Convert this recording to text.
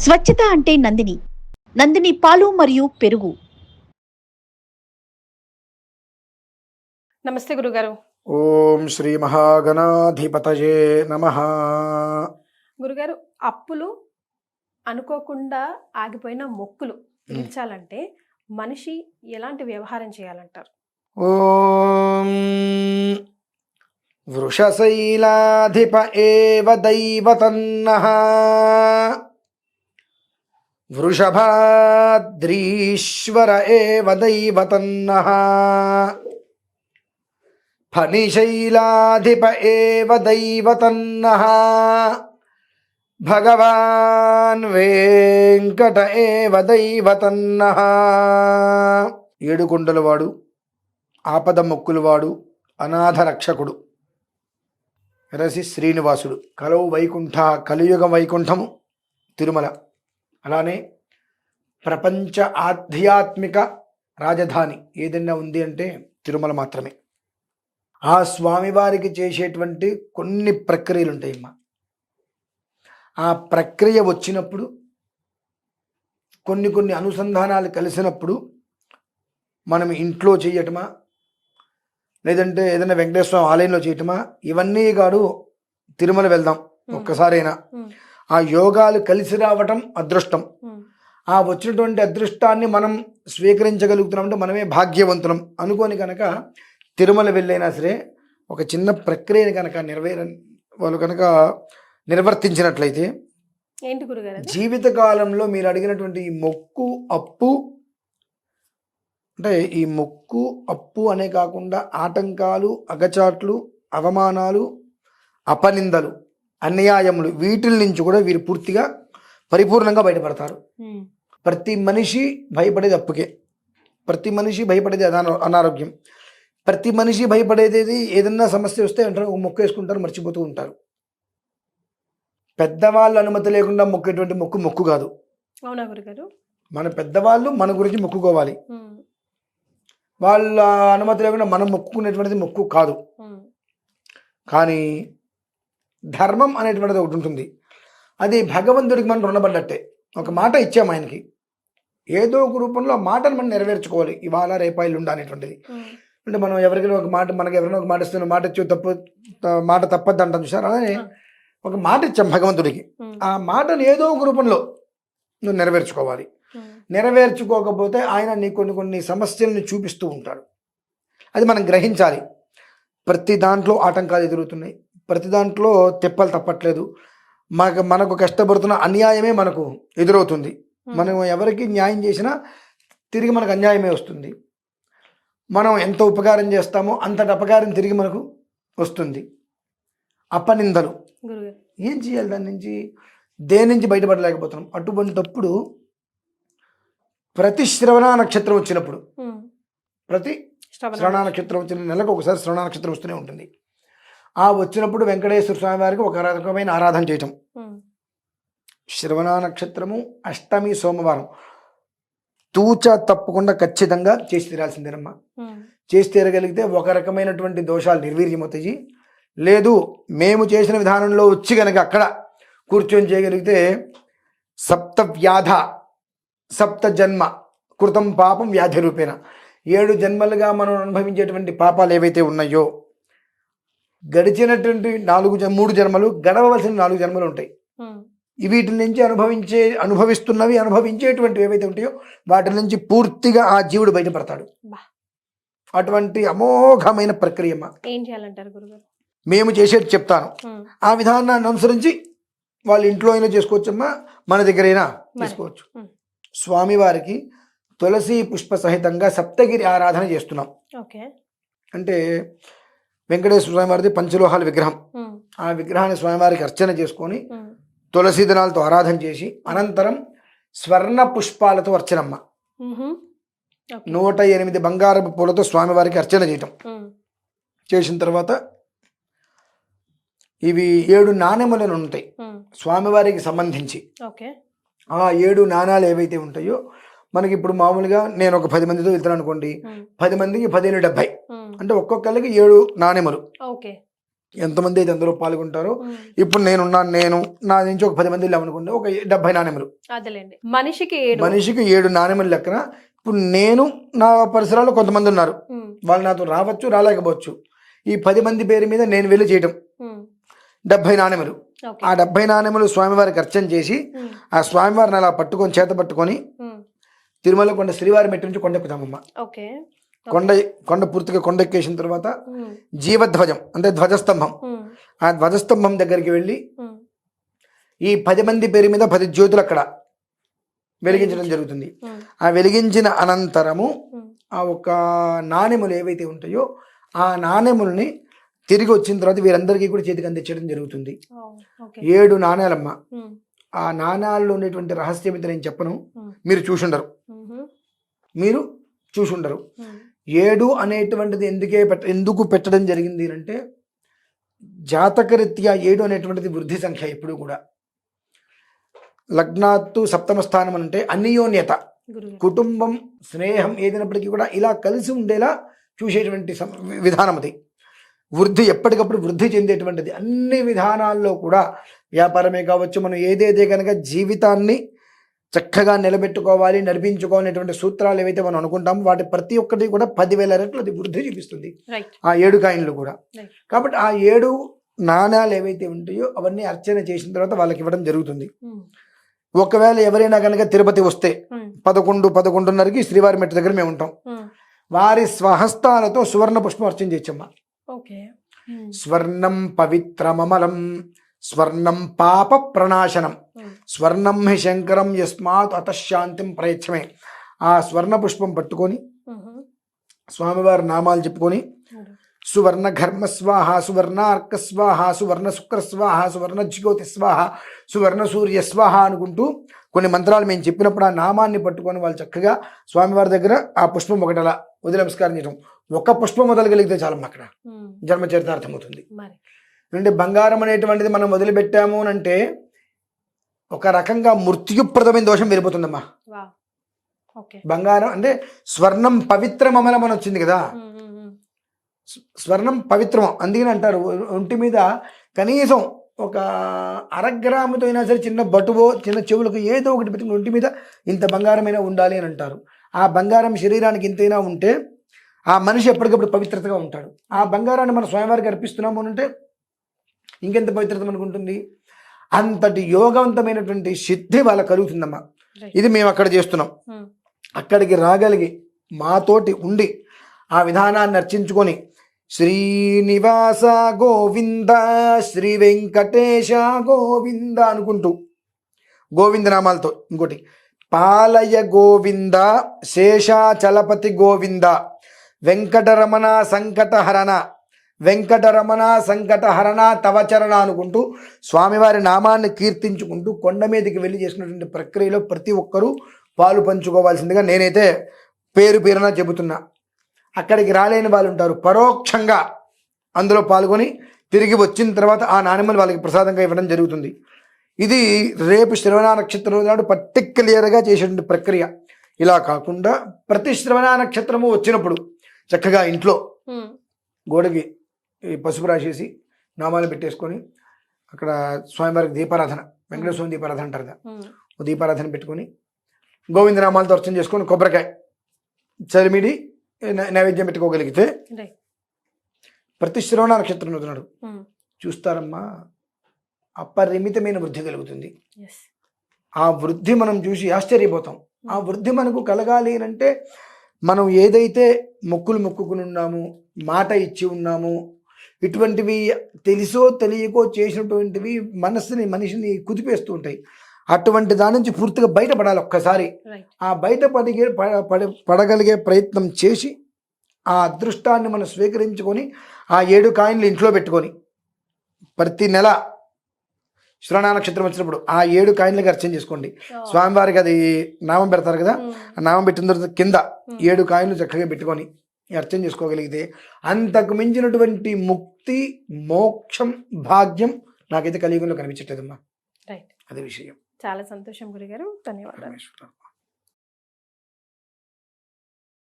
స్వచ్ఛత అంటే నందిని. నందిని పాలు మరియు పెరుగు. నమస్తే గురుగారు. ఓం శ్రీ మహాగణాధిపతయే నమః. గురుగారు, అప్పులు అనుకోకుండా ఆగిపోయిన మొక్కులు తీర్చాలంటే మనిషి ఎలాంటి వ్యవహారం చేయాలంటారు? ఓం వృషశైలాధిప ఏవ దైవతన్నః వృషభాద్రీశ్వర ఏవ దైవతన్నః ఫణిశైలాధిప ఏవ దైవతన్నః భగవాన్ వెంకట ఏవ దైవతన్నః. ఏడుకొండలవాడు, ఆపద మొక్కులవాడు, అనాథ రక్షకుడు రసి శ్రీనివాసుడు. కలవు వైకుంఠ, కలియుగ వైకుంఠము తిరుమల. అలానే ప్రపంచ ఆధ్యాత్మిక రాజధాని ఏదైనా ఉంది అంటే తిరుమల మాత్రమే. ఆ స్వామివారికి చేసేటువంటి కొన్ని ప్రక్రియలు ఉంటాయమ్మా. ఆ ప్రక్రియ వచ్చినప్పుడు కొన్ని అనుసంధానాలు కలిసినప్పుడు మనం ఇంట్లో చేయటమా, లేదంటే ఏదైనా వెంకటేశ్వర ఆలయంలో చేయటమా, ఇవన్నీ కాదు తిరుమల వెళ్దాం ఒక్కసారైనా. ఆ యోగాలు కలిసి రావటం అదృష్టం. ఆ వచ్చినటువంటి అదృష్టాన్ని మనం స్వీకరించగలుగుతున్నామంటే మనమే భాగ్యవంతులం అనుకోని కనుక తిరుమల వెళ్ళైనా సరే ఒక చిన్న ప్రక్రియని కనుక వాళ్ళు కనుక నిర్వర్తించినట్లయితే ఏంటి గురుగారు? జీవితకాలంలో మీరు అడిగినటువంటి ఈ మొక్కు అప్పు, అంటే ఈ మొక్కు అప్పు అనే కాకుండా ఆటంకాలు, అగచాట్లు, అవమానాలు, అపనిందలు, అన్యాయములు, వీటిల నుంచి కూడా వీరు పూర్తిగా పరిపూర్ణంగా బయటపడతారు. ప్రతి మనిషి భయపడేది అప్పుకే, ప్రతి మనిషి భయపడేది అనారోగ్యం, ప్రతి మనిషి భయపడేది ఏదన్నా సమస్య వస్తే అంటారు మొక్కు వేసుకుంటారు, మర్చిపోతూ ఉంటారు. పెద్దవాళ్ళ అనుమతి లేకుండా మొక్కేటువంటి మొక్కు కాదు. అవునా గురుగారు? మన పెద్దవాళ్ళు మన గురించి మొక్కుకోవాలి. వాళ్ళ అనుమతి లేకుండా మనం మొక్కుకునేటువంటిది మొక్కు కాదు. కానీ ధర్మం అనేటువంటిది ఒకటి ఉంటుంది. అది భగవంతుడికి మనం రుణపడ్డట్టే. ఒక మాట ఇచ్చాము ఆయనకి, ఏదో ఒక రూపంలో ఆ మాటను మనం నెరవేర్చుకోవాలి. ఇవాళ రేపాయిలు ఉండ అనేటువంటిది. అంటే మనం ఎవరికైనా ఒక మాట, మనకి ఎవరైనా ఒక మాట ఇస్తున్న మాట ఇచ్చి మాట తప్పద్దు అంటాం చూసారు. అలానే ఒక మాట ఇచ్చాం భగవంతుడికి, ఆ మాటను ఏదో ఒక రూపంలో నువ్వు నెరవేర్చుకోవాలి. నెరవేర్చుకోకపోతే ఆయన నీ కొన్ని సమస్యలను చూపిస్తూ ఉంటాడు. అది మనం గ్రహించాలి. ప్రతి దాంట్లో ఆటంకాలు ఎదురుతున్నాయి, ప్రతి దాంట్లో తెప్పలు తప్పట్లేదు. మనకు కష్టపడుతున్న అన్యాయమే మనకు ఎదురవుతుంది. మనం ఎవరికి న్యాయం చేసినా తిరిగి మనకు అన్యాయమే వస్తుంది. మనం ఎంత ఉపకారం చేస్తామో అంతటి అపకారం తిరిగి మనకు వస్తుంది. అపనిందలు ఏం చేయాలి? దాని నుంచి దేని నుంచి బయటపడలేకపోతున్నాం. అటువంటిప్పుడు ప్రతి శ్రవణ నక్షత్రం వచ్చినప్పుడు, ప్రతి శ్రవణ నక్షత్రం వచ్చిన నెలకు ఒకసారి శ్రవణ నక్షత్రం వస్తూనే ఉంటుంది. ఆ వచ్చినప్పుడు వెంకటేశ్వర స్వామి వారికి ఒక రకమైన ఆరాధన చేయటం. శ్రవణ నక్షత్రము అష్టమి సోమవారం తూచా తప్పకుండా ఖచ్చితంగా చేసి తీరాల్సిందేనమ్మా. చేసి తీరగలిగితే ఒక రకమైనటువంటి దోషాలు నిర్వీర్యమవుతాయి. లేదు మేము చేసిన విధానంలో వచ్చి కనుక అక్కడ కూర్చొని చేయగలిగితే సప్త వ్యాధ సప్త జన్మ కృతం పాపం వ్యాధి రూపేణ, 7 జన్మలుగా మనం అనుభవించేటువంటి పాపాలు ఏవైతే ఉన్నాయో, గడిచినటువంటి 3 జన్మలు, గడవలసిన 4 జన్మలు ఉంటాయి. వీటి నుంచి అనుభవించేటువంటివి ఏవైతే ఉంటాయో వాటి నుంచి పూర్తిగా ఆ జీవుడు బయటపడతాడు. అటువంటి అమోఘమైన ప్రక్రియ. ఏం చేయాలంటారు గురుగారు? మేము చేసేది చెప్తాను, ఆ విధానాన్ని అనుసరించి వాళ్ళ ఇంట్లో అయినా చేసుకోవచ్చమ్మా, మన దగ్గరైనా చేసుకోవచ్చు. స్వామివారికి తులసి పుష్ప సహితంగా సప్తగిరి ఆరాధన చేస్తున్నాం. అంటే వెంకటేశ్వర స్వామి వారిది పంచలోహాల విగ్రహం. ఆ విగ్రహాన్ని స్వామివారికి అర్చన చేసుకొని తులసి దళాలతో ఆరాధన చేసి అనంతరం స్వర్ణ పుష్పాలతో అర్చనమ్మ. 108 బంగారపు పూలతో స్వామివారికి అర్చన చేయటం. చేసిన తర్వాత ఇవి 7 నాణెములను ఉంటాయి స్వామివారికి సంబంధించి. ఆ 7 నాణాలు ఏవైతే ఉంటాయో మనకి ఇప్పుడు మామూలుగా నేను ఒక 10 మందితో వెళ్తాను అనుకోండి, 10 మందికి 10 70, అంటే ఒక్కొక్కరికి 7 నాణెములు. ఎంతమంది అయితే అందులో పాల్గొంటారో, ఇప్పుడు నేను నా నుంచి ఒక 10 మంది లేవనుకోండి, ఒక 70 నాణెములు. అదేలేండి. మనిషికి 7 నాణెములు లెక్కన ఇప్పుడు నేను నా పరిసరాల్లో కొంతమంది ఉన్నారు, వాళ్ళు నాతో రావచ్చు రాలేకపోవచ్చు. ఈ 10 మంది పేరు మీద నేను వెళ్ళి చేయటం 70 నాణెములు. ఆ 70 నాణెములు స్వామివారికి అర్చన చేసి ఆ స్వామివారిని అలా పట్టుకొని చేత పట్టుకొని తిరుమల కొండ శ్రీవారి మెట్టు నుంచి కొండెక్కుతామమ్మ. కొండ పూర్తిగా కొండెక్కేసిన తర్వాత జీవధ్వజం అంటే ధ్వజస్తంభం, ఆ ధ్వజస్తంభం దగ్గరికి వెళ్ళి ఈ 10 మంది పేరు మీద 10 జ్యోతులు అక్కడ వెలిగించడం జరుగుతుంది. ఆ వెలిగించిన అనంతరము ఆ ఒక నాణెములు ఏవైతే ఉంటాయో ఆ నాణెముల్ని తిరిగి వచ్చిన తర్వాత వీరందరికీ కూడా చేతికి అందించడం జరుగుతుంది. 7 నాణేలమ్మ. ఆ నాణాల్లో ఉండేటువంటి రహస్యం అయితే నేను చెప్పను, మీరు చూసుండరు. 7 అనేటువంటిది ఎందుకు పెట్టడం జరిగింది అంటే, జాతకరీత్యా 7 అనేటువంటిది వృద్ధి సంఖ్య. ఎప్పుడు కూడా లగ్నాత్తు సప్తమ స్థానం అంటే అన్యోన్యత, కుటుంబం, స్నేహం ఏదైనప్పటికీ కూడా ఇలా కలిసి ఉండేలా చూసేటువంటి విధానం అది. వృద్ధి ఎప్పటికప్పుడు వృద్ధి చెందేటువంటిది అన్ని విధానాల్లో కూడా. వ్యాపారమే కావచ్చు, మనం ఏదైతే కనుక జీవితాన్ని చక్కగా నిలబెట్టుకోవాలి, నడిపించుకోవాలనేటువంటి సూత్రాలు ఏవైతే మనం అనుకుంటామో వాటి ప్రతి ఒక్కటి కూడా 10,000 రెట్లు అది వృద్ధి చూపిస్తుంది ఆ 7 కాయిన్లు కూడా. కాబట్టి ఆ 7 నాణాలు ఏవైతే ఉంటాయో అవన్నీ అర్చన చేసిన తర్వాత వాళ్ళకి ఇవ్వడం జరుగుతుంది. ఒకవేళ ఎవరైనా కనుక తిరుపతి వస్తే 11:30కి శ్రీవారి మెట్టు దగ్గర మేము ఉంటాం. వారి స్వహస్తాలతో సువర్ణ పుష్పం అర్చన చేయొచ్చమ్మా. స్వర్ణం పవిత్రమమలం స్వర్ణం పాప ప్రణాశనం స్వర్ణం హి శంకరం యస్మాత్ అతశాంతిం ప్రయచ్చమే. ఆ స్వర్ణ పుష్పం పట్టుకొని స్వామివారి నామాలు చెప్పుకొని సువర్ణ ఘర్మ స్వాహ, సువర్ణ అర్క స్వాహ, సువర్ణ శుక్ర స్వాహ, సువర్ణ జ్యోతి స్వాహ, సువర్ణ సూర్య స్వాహ అనుకుంటూ కొన్ని మంత్రాలు మేము చెప్పినప్పుడు ఆ నామాన్ని పట్టుకొని వాళ్ళు చక్కగా స్వామివారి దగ్గర ఆ పుష్పం ఒకటి అలా వదిలి నమస్కారం చేయడం. ఒక పుష్పం వదలగలిగితే చాలమ్మా అక్కడ జన్మచరితార్థం అవుతుంది. అంటే బంగారం అనేటువంటిది మనం వదిలిపెట్టాము అంటే ఒక రకంగా మృత్యుప్రదమైన దోషం వెళ్ళిపోతుందమ్మా. బంగారం అంటే స్వర్ణం పవిత్రమమలం అని వచ్చింది కదా, స్వర్ణం పవిత్రం. అందుకని అంటారు ఒంటి మీద కనీసం ఒక 1/2 గ్రాముతో అయినా సరే చిన్న బటువో చిన్న చెవులకు ఏదో ఒకటి పెట్టుకుని ఒంటి మీద ఇంత బంగారమైనా ఉండాలి అని అంటారు. ఆ బంగారం శరీరానికి ఇంతైనా ఉంటే ఆ మనిషి ఎప్పటికప్పుడు పవిత్రతగా ఉంటాడు. ఆ బంగారాన్ని మనం స్వామివారికి అర్పిస్తున్నాము అని అంటే ఇంకెంత పవిత్రత మనకు ఉంటుంది. అంతటి యోగవంతమైనటువంటి సిద్ధి వాళ్ళకి కలుగుతుందమ్మా. ఇది మేము అక్కడ చేస్తున్నాం. అక్కడికి రాగలిగి మాతోటి ఉండి ఆ విధానాన్ని అర్చించుకొని శ్రీనివాస గోవింద, శ్రీ వెంకటేశ గోవింద అనుకుంటూ గోవింద నామాలతో, ఇంకోటి పాలయ గోవింద, శేషాచలపతి గోవింద, వెంకటరమణ సంకటహరణ, వెంకటరమణ సంకటహరణ తవచరణ అనుకుంటూ స్వామివారి నామాన్ని కీర్తించుకుంటూ కొండ మీదకి వెళ్ళి చేసినటువంటి ప్రక్రియలో ప్రతి ఒక్కరూ పాలు పంచుకోవాల్సిందిగా నేనైతే పేరున చెబుతున్నా. అక్కడికి రాలేని వాళ్ళు ఉంటారు, పరోక్షంగా అందులో పాల్గొని తిరిగి వచ్చిన తర్వాత ఆ నాణెములు వాళ్ళకి ప్రసాదంగా ఇవ్వడం జరుగుతుంది. ఇది రేపు శ్రవణ నక్షత్రం నాడు పర్టిక్యులర్గా చేసేటువంటి ప్రక్రియ. ఇలా కాకుండా ప్రతి శ్రవణ నక్షత్రము వచ్చినప్పుడు చక్కగా ఇంట్లో గోడకి పసుపు రాసేసి నామాలు పెట్టేసుకొని అక్కడ స్వామివారికి దీపారాధన, వెంకటేశ్వర స్వామి దీపారాధన అంటారు కదా, దీపారాధన పెట్టుకొని గోవిందనామాలతో అర్చన చేసుకొని కొబ్బరికాయ చలిమిడి నైవేద్యం పెట్టుకోగలిగితే ప్రతి శ్రవణ నక్షత్రం అవుతున్నాడు చూస్తారమ్మా అపరిమితమైన వృద్ధి కలుగుతుంది. ఆ వృద్ధి మనం చూసి ఆశ్చర్యపోతాం. ఆ వృద్ధి మనకు కలగాలి అంటే మనం ఏదైతే మొక్కుకుని ఉన్నామో, మాట ఇచ్చి ఉన్నామో, ఇటువంటివి తెలుసో తెలియకో చేసినటువంటివి మనిషిని కుదిపేస్తూ ఉంటాయి. అటువంటి దాని నుంచి పూర్తిగా బయటపడాలి. ఒక్కసారి ఆ పడగలిగే ప్రయత్నం చేసి ఆ అదృష్టాన్ని మనం స్వీకరించుకొని ఆ 7 కాయిన్లు ఇంట్లో పెట్టుకొని ప్రతి నెల శ్రవణ నక్షత్రం వచ్చినప్పుడు ఆ 7 కాయిన్లకి అర్చన చేసుకోండి. స్వామివారికి అది నామం పెడతారు కదా, ఆ నామం పెట్టిన తర్వాత కింద 7 కాయిన్లు చక్కగా పెట్టుకొని అర్చన చేసుకోగలిగితే అంతకు మించినటువంటి ముక్తి, మోక్షం, భాగ్యం నాకైతే కలియుగంలో కనిపించట్లేదమ్మా. అదే విషయం. చాలా సంతోషం గురుగారు, ధన్యవాదాలు.